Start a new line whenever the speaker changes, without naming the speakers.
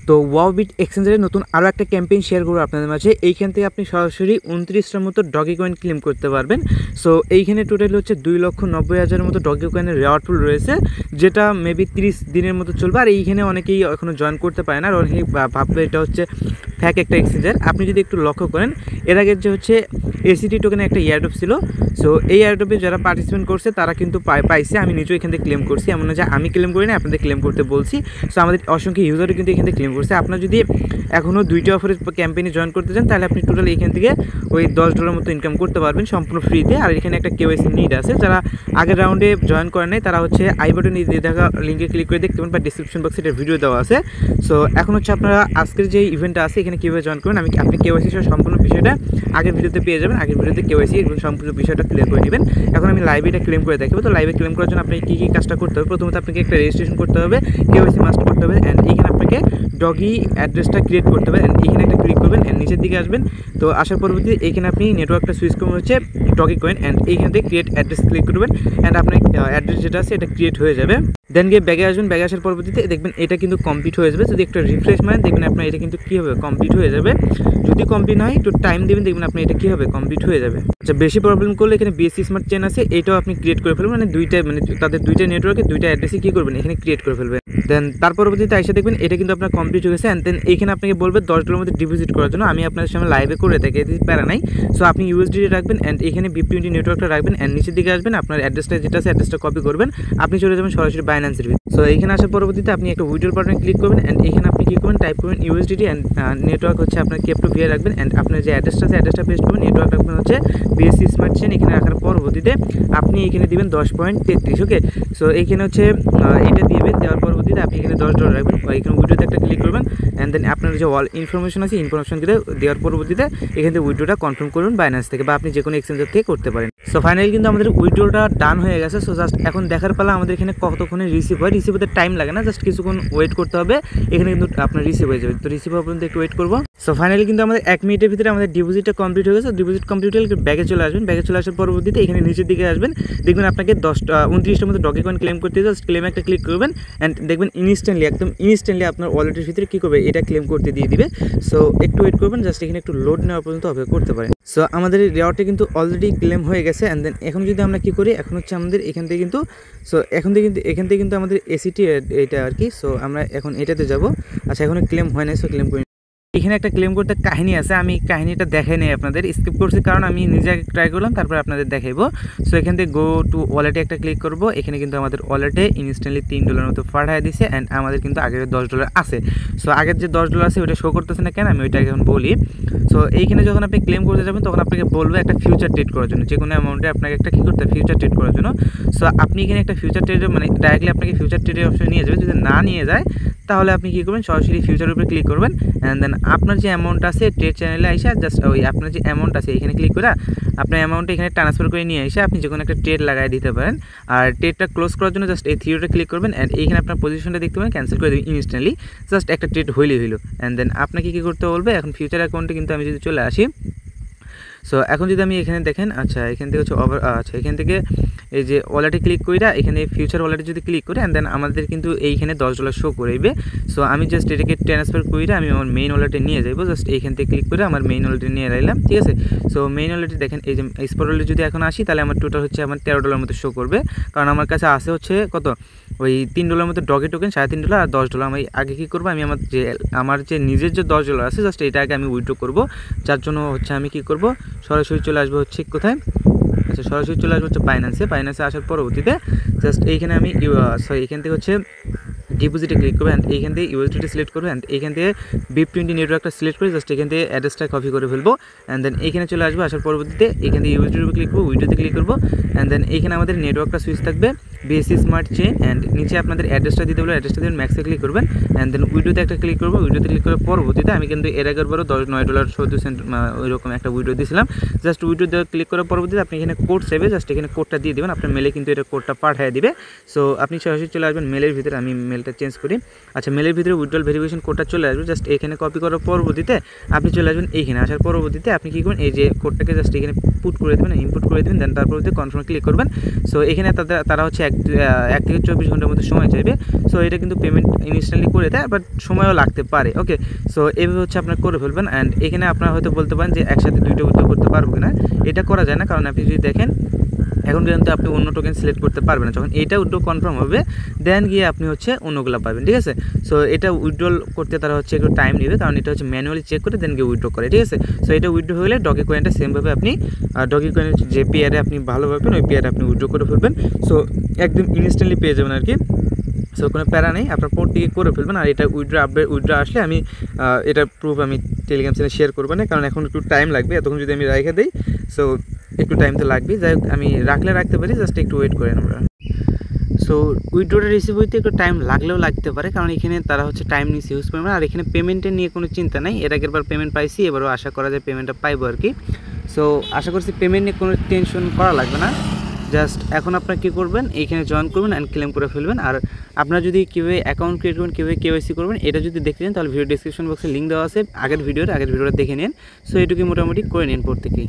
তো ওয়াওবিট এক্সচেঞ্জের নতুন আরও একটা ক্যাম্পেইন শেয়ার করবো আপনাদের মাঝে। এইখান থেকে আপনি সরাসরি 29টার মতো ডগি কয়েন ক্লেম করতে পারবেন। সো এইখানে টোটাল হচ্ছে 2,90,000-এর মতো ডগি কয়েনের রেওয়ার্ড পুল রয়েছে, যেটা মেবি 30 দিনের মতো চলবে। আর এইখানে অনেকেই এখনও জয়েন করতে পারে না, আর অনেকেই ভাববে এটা হচ্ছে ফ্যাক একটা এক্সচেঞ্জার। আপনি যদি একটু লক্ষ্য করেন, এর আগে যে হচ্ছে এসিটি টোকেনে একটা এয়ারড্রপ ছিল। সো এই এয়ারড্রপে যারা পার্টিসিপেন্ট করছে তারা কিন্তু পাইছে। আমি নিজেও এখান থেকে ক্লেম করছি, এমন না যে আমি ক্লেম করি না, আপনাদের ক্লেম করতে বলছি। সো আমাদের অসংখ্য ইউজারও কিন্তু এখান থেকে ক্লেম করছে। আপনার যদি এখনও 2টা অফারের ক্যাম্পেইনে জয়েন করতে চান, তাহলে আপনি টোটাল এখান থেকে ওই $10 মতো ইনকাম করতে পারবেন সম্পূর্ণ ফ্রিতে। আর এখানে একটা কেওয়াইসি নিড আছে, যারা আগের রাউন্ডে জয়েন করেন নাই তারা হচ্ছে আই বাটনে দিয়ে দেখা লিঙ্কে ক্লিক করে দেখতে পারেন, বা ডিসক্রিপশন বক্সে একটা ভিডিও দেওয়া আছে। সো এখন হচ্ছে আপনারা আজকের যে ইভেন্টটা আছে এখানে কীভাবে জয়েন করবেন, আপনি কেওয়াইসি সহ সম্পূর্ণ বিষয়টা আগের ভিডিওতে পেয়ে যাবেন। আগের ভিডিওতে কেওয়াইসি এবং সম্পূর্ণ বিষয়টা ক্লিয়ার করে নেবেন। এখন আমি লাইভে এটা ক্লেম করে দেখাবো। তো লাইভে ক্লেম করার জন্য আপনাকে কী কাজটা করতে হবে, প্রথমত আপনাকে একটা রেজিস্ট্রেশন করতে হবে, কেওয়াইসি মাস্ট করতে হবে, অ্যান্ড এইখানে আপনাকে ডগি অ্যাড্রেসটা ক্রিয়েট করতে হবে। অ্যান্ড এইখানে একটা ক্লিক করবেন, অ্যান্ড নিচের দিকে আসবেন। তো আসার পরবর্তীতে এইখানে আপনি নেটওয়ার্কটা সুইচ করবেন হচ্ছে ডগি কয়েন, অ্যান্ড এইখান থেকে ক্রিয়েট অ্যাড্রেস ক্লিক করবেন, অ্যান্ড আপনার অ্যাড্রেস যেটা আছে এটা ক্রিয়েট হয়ে যাবে। দেন গিয়ে ব্যাগে আসবেন, ব্যাগে আসার পরবর্তীতে দেখবেন এটা কিন্তু কমপ্লিট হয়ে যাবে। যদি একটা রিফ্রেশ মারেন দেখবেন আপনার এটা কিন্তু কী হবে, কমপ্লিট হয়ে যাবে। যদি কমপ্লিট হয় একটু টাইম দেবেন, দেখবেন আপনার এটা কী হবে, কমপ্লিট হয়ে যাবে। আচ্ছা, বেশি প্রবলেম করলে এখানে বিএসসি স্মার্ট চেন আছে, এটাও আপনি ক্রিয়েট করে ফেলবেন। মানে তাদের দুইটা নেটওয়ার্কে দুইটা অ্যাড্রেসে কী করবেন, এখানে ক্রিয়েট করে ফেলবেন। দেন তার পরবর্তীতে এসে দেখবেন এটা কিন্তু আপনার কমপ্লিট হয়ে গেছে। অ্যান্ড দেন এইখানে আপনাকে বলবে $10 মধ্যে ডিপোজিট করার জন্য। আমি আপনাদের সামনে লাইভে করে থাকি, এতে প্যারা নাই। সো আপনি ইউএসডিটি রাখবেন, অ্যান্ড এখানে BIP20 নেটওয়ার্কটা রাখবেন, অ্যান্ড নিচের দিকে আসবেন, আপনার অ্যাড্রেসটা যেটা আছে অ্যাড্রেসটা কপি করবেন, আপনি চলে যাবেন সরাসরি বাইন্যান্সের ভিতরে। সো এইখানে আসার পরবর্তীতে আপনি একটা উইথড্রল বাটনে ক্লিক করবেন, অ্যান্ড এখানে আপনি কী করবেন, টাইপ করবেন USDT, অ্যান্ড নেটওয়ার্ক হচ্ছে আপনার Kept2V রাখবেন, অ্যান্ড আপনার যে অ্যাড্রেসটা আছে অ্যাড্রেসটা পেস্ট করবেন, নেটওয়ার্ক রাখবেন হচ্ছে বিএসসি স্মার্ট চেন। এখানে রাখার পরবর্তীতে আপনি এখানে দিবেন 10.33। ওকে, সো এইখানে হচ্ছে এটা দিবেন, দেওয়ার পরবর্তীতে আপনি এখানে $10 রাখবেন। এখানে উইড্রোতে একটা ক্লিক করবেন, অ্যান্ড দেন আপনার যে অল ইনফরমেশন আছে ইনফরমেশন দেওয়ার পরবর্তীতে এখান থেকে উইড্রোটা কনফার্ম করুন বাইন্যান্স থেকে, বা আপনি যে কোনো এক্সচেঞ্জার থেকে করতে পারেন। সো ফাইনালি কিন্তু আমাদের উইড্রোটা ডান হয়ে গেছে। সো জাস্ট এখন দেখার পালা আমাদের এখানে কতক্ষণে রিসিভ হয়। রিসিভ হতে টাইম লাগে না, জাস্ট কিছুক্ষণ ওয়েট করতে হবে, এখানে কিন্তু আপনার রিসিভ হয়ে যাবে। তো রিসিভ হওয়ার পর্যন্ত একটু ওয়েট করবো। সো ফাইনালি কিন্তু আমাদের 1 মিনিটের ভিতরে আমাদের ডিপোজিটটা কমপ্লিট হয়ে গেছে। ডিপোজিট কমপ্লিট হলে ব্যাগে চলে আসবেন, ব্যাগে চলে আসার পরবর্তীতে এখানে নিচের দিকে আসবেন, দেখবেন আপনাকে 29টার মতো ডগি কয়েন ক্লেম করতে জাস্ট ক্লেমে একটা ক্লিক করবেন, অ্যান্ড দেখবেন একদম ইনস্ট্যান্টলি আপনার ওয়ালেটের ভিতরে কী করবে, এটা ক্লেম করতে দিয়ে দিবে। সো একটু ওয়েট করবেন, জাস্ট এখানে একটু লোড নেওয়ার পর্যন্ত অপেক্ষা করতে পারেন। সো আমাদের এই রেওয়ার্ডটা কিন্তু অলরেডি ক্লেম হয়ে গেছে। অ্যান্ড দেন এখন যদি আমরা কী করি, এখন হচ্ছে আমাদের এখান থেকে কিন্তু এখান থেকে কিন্তু আমাদের এসিটি এটা আর কি। সো আমরা এখন এটাতে যাব। আচ্ছা, এখনো ক্লেম হয় নাই, সো ক্লেম করি। এখানে একটা ক্লেম করতে কাহিনী আছে, আমি কাহিনীটা দেখাই নেই, আপনাদের স্কিপ করছি কারণ আমি নিজে ট্রাই করলাম, তারপর আপনাদের দেখাইবো। সো এখান থেকে গো টু ওয়ালেটে একটা ক্লিক করব। এখানে কিন্তু আমাদের ওয়ালেটে ইনস্ট্যান্টলি $3 মতো পাঠিয়ে দিছে, অ্যান্ড আমাদের কিন্তু আগের $10 আছে। সো আগের যে $10 আছে ওইটা শো করতেছে না কেন, আমি ওইটাকে এখন বলি। সো এইখানে যখন আপনি ক্লেম করতে যাবেন তখন আপনাকে বলবে একটা ফিউচার ট্রেড করার জন্য, যে কোনো অ্যামাউন্টে আপনাকে একটা কী করতে হবে, ফিউচার ট্রেড করার জন্য। সো আপনি এখানে একটা ফিউচার ট্রেডে মানে ডাইরেক্টলি আপনাকে ফিউচার ট্রেডের অপশন নিয়ে যাবে। যদি না নিয়ে যায় তাহলে আপনি কী করবেন, সরাসরি ফিউচারের উপরে ক্লিক করবেন, অ্যান্ড দেন আপনার যে অ্যামাউন্ট আছে ট্রেড চ্যানেলে এসে জাস্ট ওই আপনার যে অ্যামাউন্ট আছে এখানে ক্লিক করে আপনার অ্যামাউন্টটা এখানে ট্রান্সফার করে নিয়ে এসে আপনি যে কোনো একটা ট্রেড লাগাই দিতে পারেন। আর ট্রেডটা ক্লোজ করার জন্য জাস্ট এই থ্রিওটা ক্লিক করবেন, অ্যান্ড এইখানে আপনার পজিশনটা দেখতে পাবেন, ক্যান্সেল করে দেবেন ইনস্ট্যান্টলি। জাস্ট একটা ট্রেড হইলো, অ্যান্ড দেন আপনাকে কী করতে বলবে, এখন ফিউচার অ্যাকাউন্টে কিন্তু আমি যদি চলে আসি। সো এখন যদি আমি এখানে দেখেন, আচ্ছা এখান থেকে হচ্ছে আচ্ছা এখান থেকে এই যে ওয়ালেটে ক্লিক কইরা এখানে ফিউচার ওয়ালেটে যদি ক্লিক করি, অ্যান্ড দেন আমাদের কিন্তু এইখানে $10 শো করবে। সো আমি জাস্ট এটাকে ট্রান্সফার কইরা আমি আমার মেইন ওয়ালেটে নিয়ে যাবো। জাস্ট এইখান থেকে ক্লিক করে আমার মেইন ওয়ালেটে নিয়ে রাখলাম, ঠিক আছে। সো মেইন ওয়ালেটে দেখেন এই যে স্পট ওয়ালেটে যদি এখন আসি তাহলে আমার টোটাল হচ্ছে আমার $13 মতো শো করবে, কারণ আমার কাছে আছে হচ্ছে কত ওই $3 মতো ডগি টোকেন, $3.5 আর $10। আমি আগে কী করবো, আমি আমার যে নিজের যে $10 আছে জাস্ট এটা আগে আমি উইথড্র করবো। যার জন্য হচ্ছে আমি কী করবো, সরাসরি চলে আসবো হচ্ছে কোথায়, আচ্ছা সরাসরি চলে আসবো হচ্ছে বাইন্যান্সে আসার পরবর্তীতে জাস্ট এইখানে আমি এখান থেকে হচ্ছে ডিপোজিটে ক্লিক করবেন, এইখান থেকে USDT সিলেক্ট করবেন, এইখান থেকে BIP20 নেটওয়ার্কটা সিলেক্ট করে জাস্ট এখান থেকে অ্যাড্রেসটা কপি করে ফেলবো, অ্যান্ড দেন এইখানে চলে আসবো। আসার পরবর্তীতে এখান থেকে USDT ক্লিক করবো, উইডোতে ক্লিক করবো, অ্যান্ড দেন এইখানে আমাদের নেটওয়ার্কটা সুইচ থাকবে বিএসসি স্মার্ট চেন, অ্যান্ড নিচে আপনাদের অ্যাড্রেসটা দিতে বলে অ্যাড্রেসটা দেবেন, ম্যাক্সে ক্লিক করবেন, অ্যান্ড দেন উইডোতে একটা ক্লিক করবো। উইডোতে ক্লিক করার পরবর্তীতে আমি কিন্তু এর আগের বারও $9.14 ওইরকম একটা উইডো দিয়েছিলাম। জাস্ট উইডো দেওয়া ক্লিক করার পরবর্তীতে আপনি এখানে কোড সেভে জাস্ট এখানে কোডটা দিয়ে দেবেন, আপনার মেলে কিন্তু এটা কোডটা পাঠিয়ে দিবে। সো আপনি সরাসরি চলে আসবেন মেলের ভিতরে, আমি মেলটা চেঞ্জ করি। আচ্ছা, মেলের ভিতরে উইথড্রল ভেরিফিকেশন কোডটা চলে আসবে, জাস্ট এখানে কপি করার পরবর্তীতে আপনি চলে আসবেন এইখানে। আসার পরবর্তীতে আপনি কী করবেন, এই যে কোডটাকে জাস্ট এখানে পুট করে দেবেন, ইনপুট করে দেবেন, দেন তার পরবর্তীতে কনফার্ম ক্লিক করবেন। সো এখানে তারা হচ্ছে 1 থেকে 24 ঘন্টার মধ্যে সময় চাইবে। সো এটা কিন্তু পেমেন্ট ইনস্ট্যান্টলি করে দেয়, বাট সময়ও লাগতে পারে। ওকে, সো এইভাবে হচ্ছে আপনার করে ফেলবেন। অ্যান্ড এখানে আপনারা হয়তো বলতে পারেন যে একসাথে 2টা উইথড্র করতে পারবো কিনা। এটা করা যায় না, কারণ আপনি যদি দেখেন এখন কিন্তু আপনি অন্য টোকেন সিলেক্ট করতে পারবেন না। যখন এইটা উইথড্র কনফার্ম হবে দেন গিয়ে আপনি হচ্ছে অন্যগুলো পাবেন, ঠিক আছে। সো এটা উইথড্রল করতে তারা হচ্ছে একটু টাইম নেবে, কারণ এটা হচ্ছে ম্যানুয়ালি চেক করে দেন গিয়ে উইথড্র করে, ঠিক আছে। সো এটা উইথড্র হলে ডগি কয়েনটা সেমভাবে আপনি ডগি কয়েনের যে পেয়ারে আপনি ভালো পাবেন ওই পেয়ারে আপনি উইথড্র করে ফেলবেন। সো একদম ইনস্ট্যান্টলি পেয়ে যাবেন আর কি। সো কোনো প্যারা নেই, আপনার প্রত্যেকে করে ফেলবেন। আর এটা উইথড্র আসলে আমি এটা প্রুফ আমি টেলিগ্রাম চ্যানেলে শেয়ার করবো না, কারণ এখন একটু টাইম লাগবে। এতক্ষণ যদি আমি রেখে দিই সো একটু টাইম তো লাগবেই। যাই হোক, আমি রাখতে পারি, জাস্ট একটু ওয়েট করেন আমরা। সো উইথড্রটা রিসিভ হইতে একটু টাইম লাগলেও লাগতে পারে, কারণ এখানে তারা হচ্ছে টাইম নিচ্ছে ইউজ পরিমাণ। আর এখানে পেমেন্টের নিয়ে কোনো চিন্তা নাই, এর আগের বার পেমেন্ট পাইছি, এবারও আশা করা যায় পেমেন্টটা পাইবো আর কি। সো আশা করছি পেমেন্ট নিয়ে কোনো টেনশন করা লাগবে না। জাস্ট এখন আপনারা কী করবেন, এইখানে জয়েন করবেন অ্যান্ড ক্লেম করে ফেলবেন। আর আপনারা যদি কীভাবে অ্যাকাউন্ট ক্রিয়েট করবেন, কীভাবে কেওয়াইসি করবেন, এটা যদি দেখতে চান তাহলে ভিডিও ডিসক্রিপশন বক্সে লিঙ্ক দেওয়া আছে আগের ভিডিওটা দেখে নিন। সো এটুকুই মোটামুটি করে নিন প্রত্যেকেই।